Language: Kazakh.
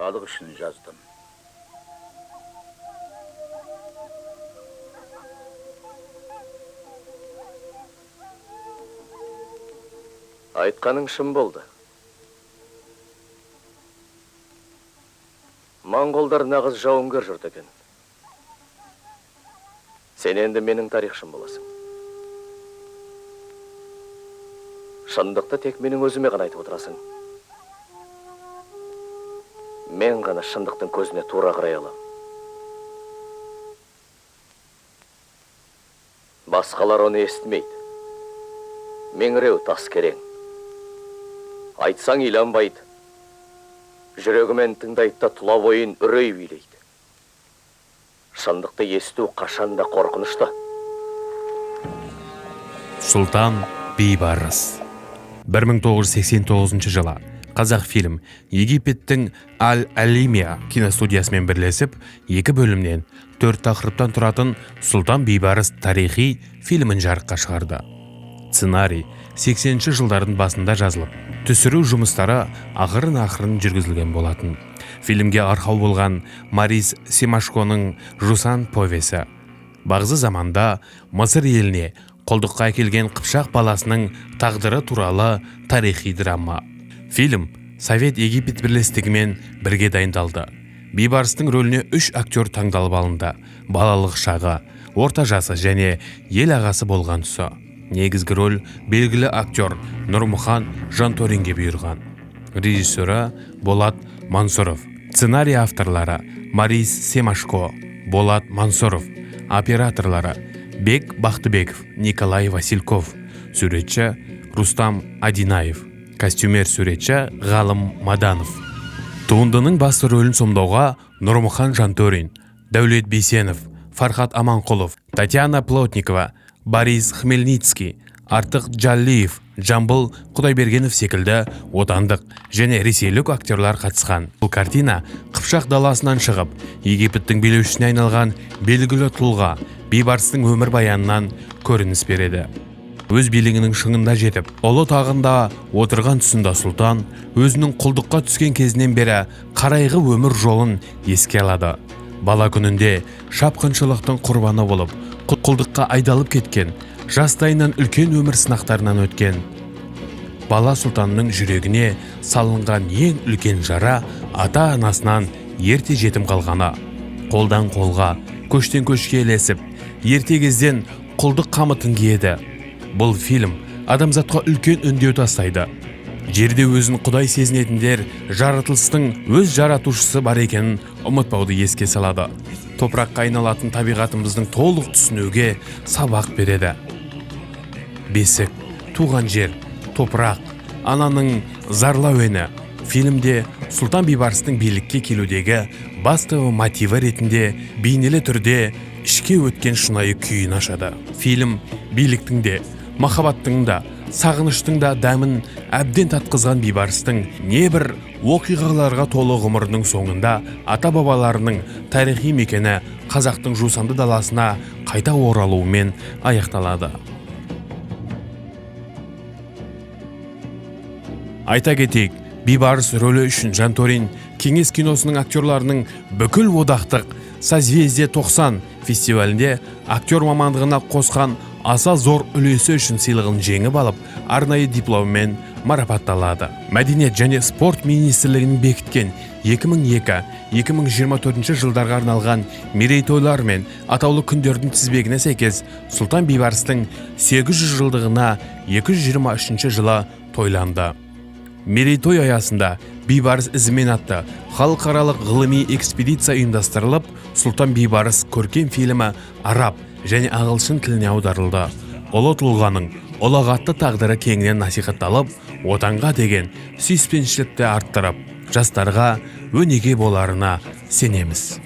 халық үшін жаздым. Айтқаның шын болды. Моңғолдар нағыз жауынгер жұрт екен. Сен енді менің тарихшым боласың. Шындықты тек менің өзіме ғана айтып отырасың. Мен ғана шындықтың көзіне тура қарай алам. Басқалар оны естімейді. Меңіреу тас керең. Айтсаң иланбайды. Жүрегімен тыңдайды да тұла бойын үрей билейді. Шындықты есту қашанда қорқынышты. Сұлтан бейбарыс. 1989 жылы Қазақфильм Египеттің Аль-Алимия киностудиясымен бірлесіп, 2 бөлімнен 4 тақырыптан тұратын Сұлтан бейбарыс тарихи фильмін жарыққа шығарды. Сценарий 80-ші жылдардың басында жазылып, түсіру жұмыстары ақырын жүргізілген болатын. Фильмге арқау болған Марис Семашконың «Жусан» повесі. Бағзы заманда Мысыр еліне құлдыққа әкелген қыпшақ баласының тағдыры туралы тарихи драма. Фильм Совет Египет бірлестігімен бірге дайындалды. Бейбарыстың рөліне 3 актер таңдалып алынды. Балалық шағы, орта жасы және ел ағасы болған тұсы. Негізгі рөл белгілі актер Нұрмұхан Жанторинге бұйырған. Режиссері Болат Мансұров. Сценарий авторлары Марис Семашко, Болат Мансұров. Операторлары Бек Бақтыбеков, Николай Васильков. Суретші Рустам Адинаев. Костюмер суретші Ғалым Маданов. Туындының басты рөлін сомдауға Нұрмұхан Жанторин, Дәулет Бейсенов, Фархат Аманқұлов, Татьяна Плотникова, Борис Хмельницкий, Артық Джалиев, Жамбыл Құдайбергенов секілді отандық және ресейлік актерлар қатысқан. Бұл картина Қыпшақ даласынан шығып, Египеттің билеушісіне айналған белгілі тұлға Бейбарыстың өмір баянынан көрініс береді. Өз билігінің шыңында жетіп, ұлы тағында отырған тұсында сұлтан өзінің құлдыққа түскен кезінен бері қарайғы өмір жолын еске алады. Бала күнінде шапқыншылықтың құрбаны болып, құлдыққа айдалып кеткен, жастайынан үлкен өмір сынақтарынан өткен. Бала сұлтанның жүрегіне салынған ең үлкен жара ата-анасынан ерте жетім қалғаны. Қолдан қолға, көштен көшке ілесіп, ерте кезден құлдық қамытын киеді. Бұл фильм адамзатқа үлкен үндеу тастайды. Жерде өзін құдай сезінетіндер жаратылыстың өз жаратушысы бар екенін ұмытпауды еске салады. Топыраққа айналатын табиғатымыздың толық түсінуге сабақ береді. Бесік, туған жер, топырақ, ананың зарлау әні. Фильмде Сұлтан бейбарыстың билікке келудегі басты мотиві ретінде бейнелі түрде ішке өткен шынайы күйін ашады. Фильм биліктің де, махаббаттың да, сағыныштың да дәмін әбден татқызған бейбарыстың небір оқиғаларға толы ғұмырының соңында ата-бабаларының тарихи мекені қазақтың жусанды даласына қайта оралуымен аяқталады. Айта кетейік, Бейбарыс рөлі үшін Жанторин кеңес киносының актерларының бүкіл одақтық Созвездие 90 фестивалінде актер мамандығына қосқан аса зор үлесі үшін сыйлығын жеңіп алып, арнайы дипломмен марапатталады. Мәдениет және спорт министрлігінің бекіткен 2002-2024 жылдарға арналған мерейтойлар мен атаулы күндердің тізбегіне сәйкес Сұлтан бейбарыстың 800 жылдығына 223 жылы тойланды. Мерейтой аясында Бейбарыс ізімен атты халықаралық ғылыми экспедиция ұйымдастырылып, Сұлтан бейбарыс көркем фильмі араб және ағылшын тіліне аударылды. Ұлы тұлғаның ұлағатты тағдыры кеңінен насихатталып, отанға деген сүйіспеншілікті арттырып, жастарға өнеге боларына сенеміз.